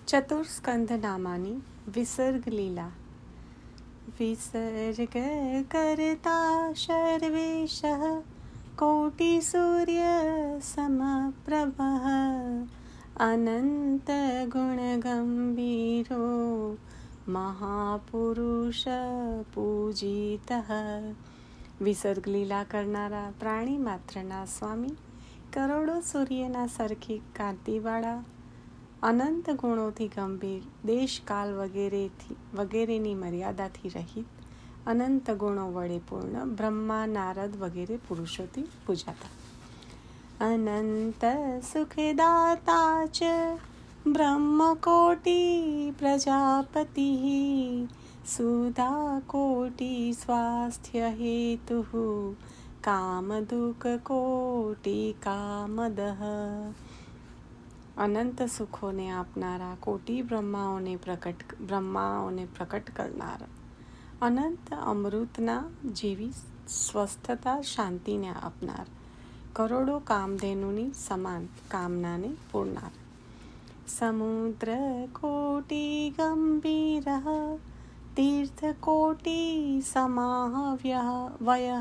चतुस्कंधनामानी विसर्ग लीला। विसर्ग करता शर्वेशः कोटिसूर्य समप्रभः अनंत गुणगंभीरो महापुरुष पूजितः। વિસર્ગ લીલા કરનારા પ્રાણી માત્રના સ્વામી, કરોડો સૂર્યના સરખી કાંતિવાળા, અનંત ગુણોથી ગંભીર, દેશકાલ વગેરેની મર્યાદાથી રહિત, અનંત ગુણો વડે પૂર્ણ, બ્રહ્મા નારદ વગેરે પુરુષોથી પૂજાતા. અનંત સુખદાતા ચ બ્રહ્મકોટી પ્રજાપતિ સુધા કોટી સ્વાસ્થ્ય હેતુ કામદુઃખ કોટી કામદઃ. અનંત સુખોને આપનારા, કોટી બ્રહ્માઓને પ્રકટ કરનારા, અનંત અમૃતના જેવી સ્વસ્થતા શાંતિને આપનાર, કરોડો કામધેનુની સમાન કામનાને પૂરનાર. સમુદ્ર કોટી ગંભીર તીર્થકોટી સમાહવ્યય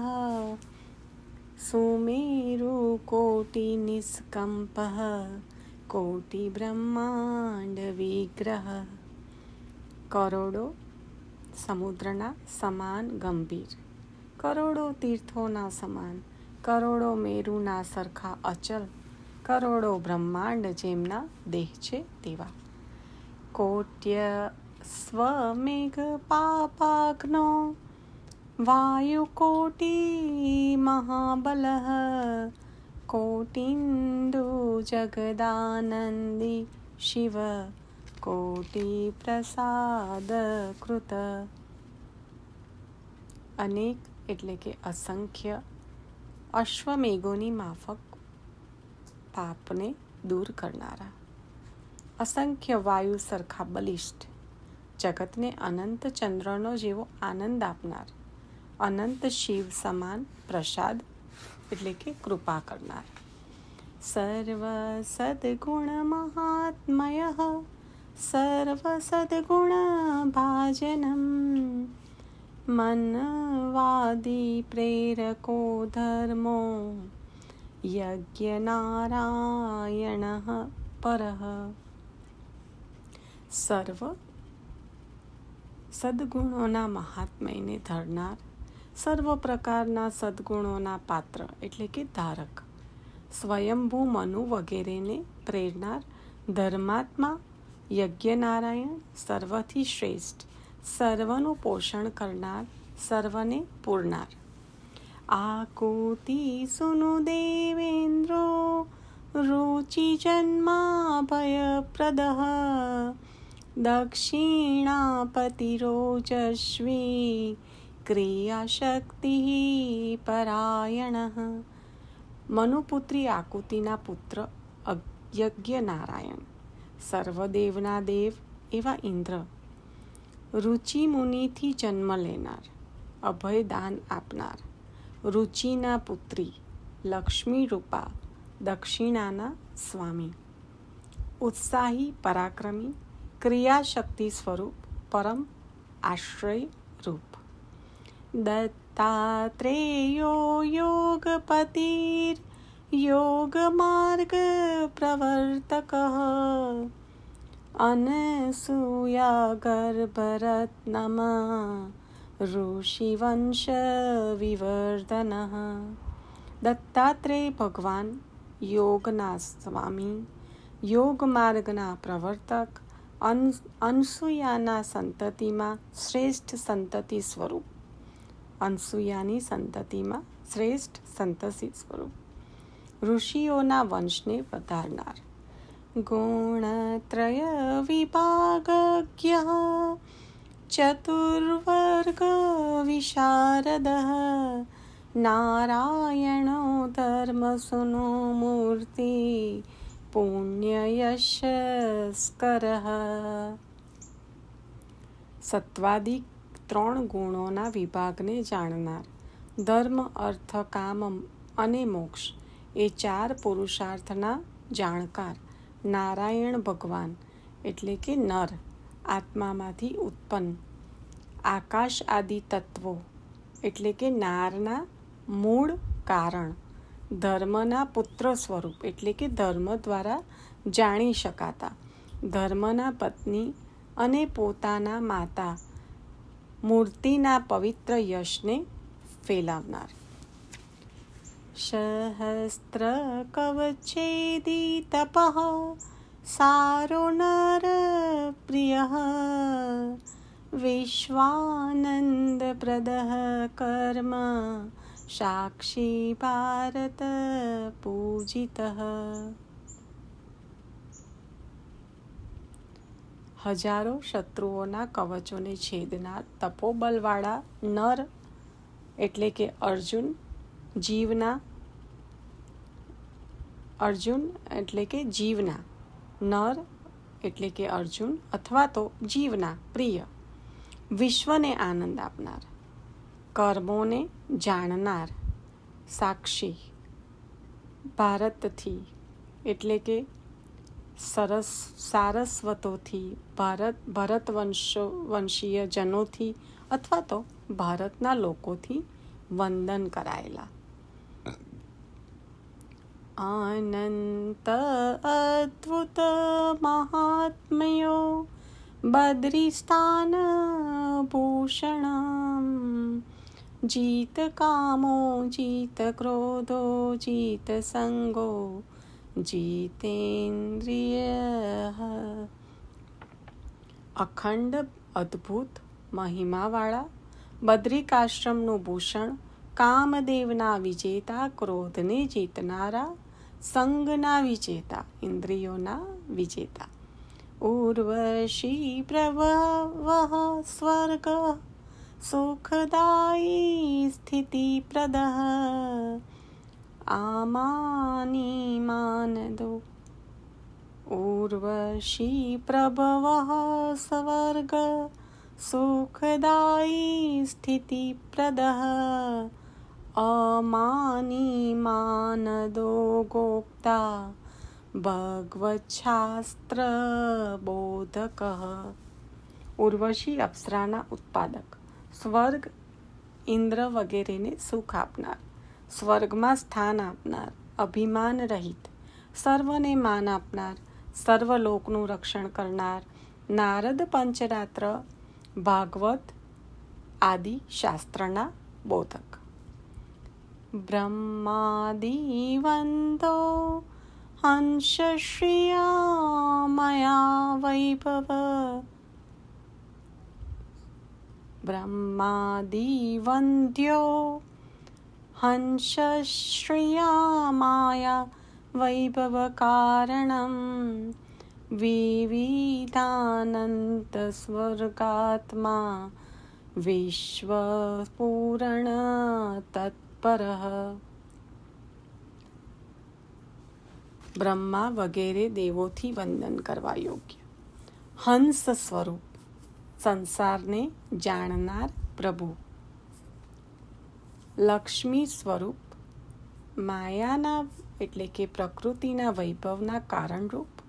સુમેરુ કોટી નિષ્કંપ કોટી બ્રહ્માંડ વિગ્રહ. કરોડો સમુદ્રના સમાન ગંભીર, કરોડો તીર્થોના સમાન, કરોડો મેરુના સરખા અચલ, કરોડો બ્રહ્માંડ જેમના દેહ છે તેવા. કોટ્ય સ્વમેઘ પાપાગ્નો વાયુકોટી મહાબલઃ કોટિન્દુ જગદાનંદી શિવ કોટી પ્રસાદ કૃત. અનેક એટલે કે અસંખ્ય અશ્વમેઘોની માફક પાપને દૂર કરનારા, અસંખ્ય વાયુ સરખા બલિષ્ઠ, જગતને અનંત ચંદ્રનો જેવો આનંદ આપનાર, અનંત શિવ સમાન પ્રસાદ એટલે કે કૃપા કરનાર. સર્વ સદગુણ મહાત્મય સર્વ સદગુણ ભાજનમ મનવાદી પ્રેરકો ધર્મો યજ્ઞ નારાયણ પરઃ. સર્વ સદગુણોના મહાત્મ્યને ધરનાર, સર્વ પ્રકારના સદગુણોના પાત્ર એટલે કે ધારક, સ્વયંભૂ મનુ વગેરેને પ્રેરનાર, ધર્માત્મા યજ્ઞનારાયણ, સર્વથી શ્રેષ્ઠ, સર્વનું પોષણ કરનાર, સર્વને પૂરનાર. આકુતિ સુનુ દેવેન્દ્રો રુચિ જન્માભયપ્રદઃ દક્ષિણાપતિરોજસ્વી ક્રિયાશક્તિ પરાયણઃ. મનુપુત્રી આકુતિના પુત્ર યજ્ઞ નારાયણ, સર્વદેવના દેવ એવા ઇન્દ્ર, રુચિ મુનિથી જન્મ લેનાર, અભયદાન આપનાર, રુચિના પુત્રી, લક્ષ્મી રૂપા, દક્ષિણાના સ્વામી, ઉત્સાહી પરાક્રમી, ક્રિયાશક્તિ સ્વરૂપ, પરમ આશ્રય રૂપ. દત્તાત્રેયો યોગપતિર યોગ માર્ગ પ્રવર્તક અનસૂયા ગર્ભરત્નમ ઋષિવંશ વિવર્ધન. દત્તાત્રેય ભગવાન યોગના સ્વામી, યોગ માર્ગના પ્રવર્તક, અનસૂયાના સંતતિમાં શ્રેષ્ઠ સંતતિ સ્વરૂપ, અનસૂયાની સંતતિમાં શ્રેષ્ઠ સંતતિ સ્વરૂપ, ઋષિઓના વંશને વધારનાર. ગુણત્રય વિભાગજ્ઞ ચતુર્વર્ગ વિશારદ નારાયણો ધર્મસુનો મૂર્તિ પુણ્યયશસ્કર. સત્વાદિક 3 ગુણોના વિભાગને જાણનાર, ધર્મ અર્થ કામ અને મોક્ષ એ 4 પુરુષાર્થના જાણકાર નારાયણ ભગવાન એટલે કે નર, આત્મામાંથી ઉત્પન્ન. આકાશ આદિ તત્વો એટલે કે નારના મૂળ કારણ. ધર્મના પુત્ર સ્વરૂપ એટલે કે ધર્મ દ્વારા જાણી શકાતા. ધર્મના પત્ની અને પોતાના માતા મૂર્તિના પવિત્ર યશને ફેલાવનાર. સહસ્ત્ર કવચેદી તપઃ સારો નર પ્રિય વિશ્વાનંદ પ્રદ કર્મ સાક્ષી ભારત પૂજિત. હજારો શત્રુઓના કવચોને છેદનાર તપોબલવાળા નર એટલે કે અર્જુન એટલે કે જીવના નર એટલે કે અર્જુન અથવા તો જીવના પ્રિય, વિશ્વને આનંદ આપનાર, કર્મોને જાણનાર, સાક્ષી, ભારતથી એટલે કે સારસ્વતોથી, ભરતવંશીય જનોથી અથવા તો ભારતના લોકોથી વંદન કરાયેલા. અનંત અદ્ભુત મહાત્મ્યો બદ્રિસ્તાન ભૂષણમ જીત કામો જીત ક્રોધો જીત સંગો જીતેન્દ્રિય. અખંડ અદ્ભુત મહિમાવાળા બદ્રિકાશ્રમનું ભૂષણ, કામદેવના વિજેતા, ક્રોધને જીતનારા, સંગના વિજેતા, ઇન્દ્રિયોના વિજેતા. ઉર્વશી પ્રભવ સ્વર્ગ સુખદાયી સ્થિતિપ્રદ આમાની માનદો. ઉર્વશી પ્રભવ સ્વર્ગ સુખદાયી સ્થિતિપ્રદ અમાની માનદો ગોપ્તા ભગવચ્છાસ્ત્ર બોધક. ઉર્વશી અપ્સરાના ઉત્પાદક, સ્વર્ગ ઇન્દ્ર વગેરેને સુખ આપનાર, સ્વર્ગમાં સ્થાન આપનાર, અભિમાન રહિત, સર્વને માન આપનાર, સર્વલોકનું રક્ષણ કરનાર, નારદ પંચરાત્ર ભાગવત આદિ શાસ્ત્રના બોધક. બ્રહ્માદિવંદો હંસશ્રિયા મયા વૈભવ. બ્રહ્માદિવંદ્યો હંસશ્રિયા માયા વૈભવ કારણમ વિવિધાનંત સ્વર્ગાત્મા વિશ્વપૂરણ તત્પર. બ્રહ્મા વગેરે દેવોથી વંદન કરવા યોગ્ય, હંસ સ્વરૂપ, સંસારને જાણનાર પ્રભુ, લક્ષ્મી સ્વરૂપ, માયાના એટલે કે પ્રકૃતિના વૈભવના કારણરૂપ,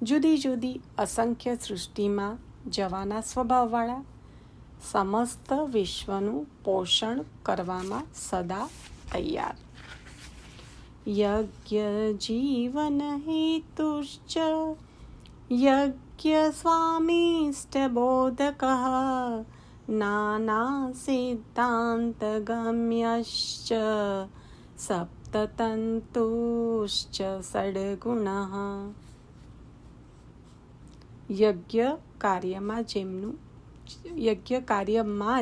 જુદી જુદી અસંખ્ય સૃષ્ટિમાં જવાના સ્વભાવવાળા, સમસ્ત વિશ્વનું પોષણ કરવામાં સદા તૈયાર. યજ્ઞ જીવન હેતુશ્ચ યજ્ઞ સ્વામીષ્ટ બોધક નાના સિદ્ધાંત ગમ્યશ્ચ સપ્તતંતુશ્ચ ષડગુણ. યજ્ઞ કાર્યમાં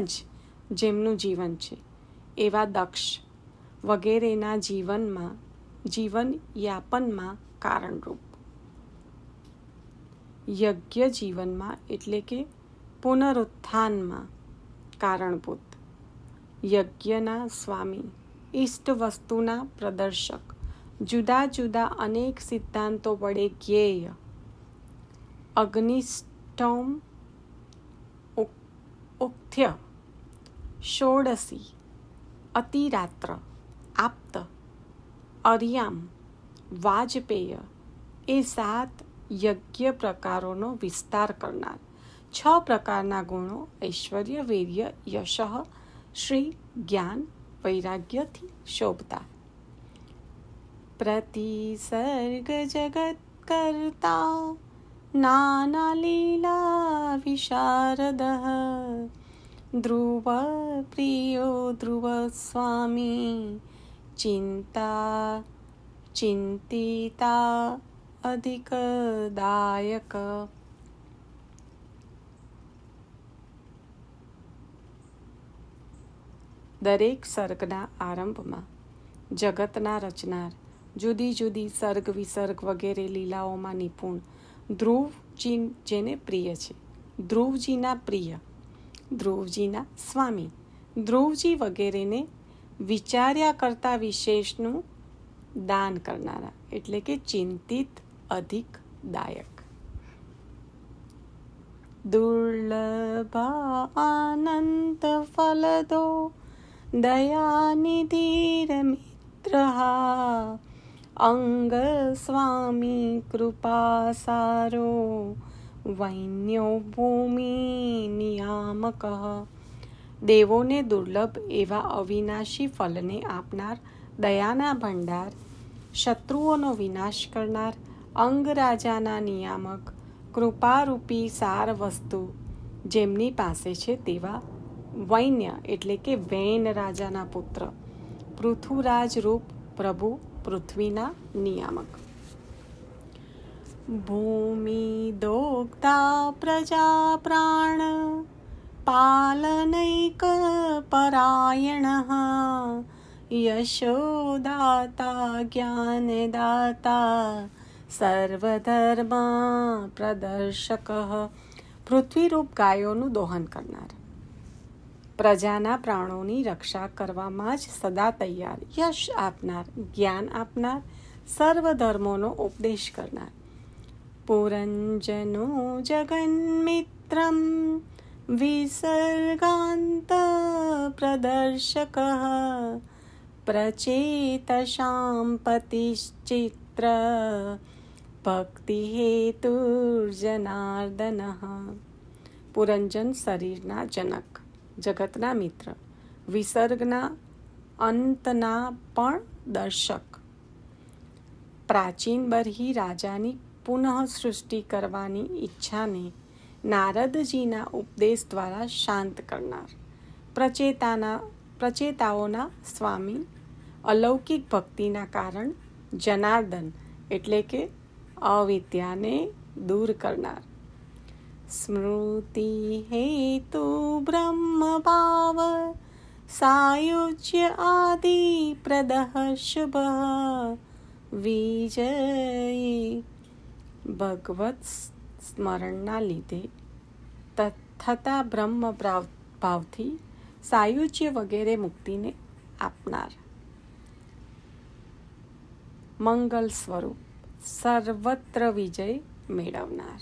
જ જેમનું જીવન છે એવા દક્ષ વગેરેના જીવન યાપનમાં કારણરૂપ. યજ્ઞ જીવનમાં એટલે કે પુનરુત્થાનમાં કારણભૂત. યજ્ઞના સ્વામી, ઇષ્ટ વસ્તુના પ્રદર્શક, જુદા જુદા અનેક સિદ્ધાંતો વડે જ્ઞેય, અગ્નિષ્ટોમ ઉક્થ્ય, ષોડશી, અતિરાત્ર, આપ્ત, અર્યામ, વાજપેય એ 7 યજ્ઞ પ્રકારોનો વિસ્તાર કરનાર, 6 પ્રકારના ગુણો ઐશ્વર્ય, વીર્ય, યશ, શ્રી, જ્ઞાન, વૈરાગ્યથી શોભતા. પ્રતિસર્ગ જગત કરતા નાના લીલા વિશારદ, ધ્રુવ પ્રિયો ધ્રુવ સ્વામી, ચિંતિતા અધિકદાયક. દરેક સર્ગના આરંભમાં જગતના રચનાર, જુદી જુદી સર્ગ વિસર્ગ વગેરે લીલાઓમાં નિપુણ ધ્રુવજી, જેને પ્રિય છે, ધ્રુવજીના પ્રિય, ધ્રુવજીના સ્વામી, ધ્રુવજી વગેરેને વિચાર્યા કરતા વિશેષનું દાન કરનારા, એટલે કે ચિંતિત અધિકદાયક. દુર્લભા આનંદ ફલદો દયાનિધિર મિત્રહા, અંગ સ્વામી કૃપા સારો, વૈન્યો ભૂમિ નિયામક. દેવોને દુર્લભ એવા અવિનાશી ફલને આપનાર, દયાના ભંડાર, શત્રુઓનો વિનાશ કરનાર, અંગરાજાના નિયામક, કૃપારૂપી સાર વસ્તુ જેમની પાસે છે તેવા વૈન્ય એટલે કે વૈન રાજાના પુત્ર, પૃથુરાજ રૂપ પ્રભુ પૃથ્વીના નિયામક. ભૂમિ દોગ્ધા પ્રજા પ્રાણ પાલનૈક પરાયણ, યશોદાતા જ્ઞાનદાતા સર્વધર્મ પ્રદર્શક. પૃથ્વીરૂપ ગાયોનું દોહન કરનાર, પ્રજાના પ્રાણોની રક્ષા કરવામાં જ સદા તૈયાર, યશ આપનાર, જ્ઞાન આપનાર, સર્વ ધર્મોનો ઉપદેશ કરનાર. પુરંજનો જગન્મિત્રમ વિસર્ગાંત પ્રદર્શક, પ્રચેતશામ પતિશ્ચિત્ર ભક્તિ હેતુર્જનાર્દન. પુરંજન શરીરના જનક, જગતના મિત્ર, વિસર્ગના અંતના પણ દર્શક, પ્રાચીન બરહી રાજાની પુનઃ સૃષ્ટિ કરવાની ઈચ્છાને નારદજીના ઉપદેશ દ્વારા શાંત કરનાર, પ્રચેતાઓના સ્વામી, અલૌકિક ભક્તિના કારણ જનાર્દન એટલે કે અવિદ્યાને દૂર કરનાર. સ્મૃતિ હેતુ બ્રહ્મ ભાવ સાયુજ્ય આદિ પ્રદઃ શુભ, વિજયી ભગવત સ્મરણના લીધે થતા બ્રહ્મ ભાવથી સાયુજ્ય વગેરે મુક્તિને આપનાર. મંગલ સ્વરૂપ, સર્વત્ર વિજય મેળવનાર.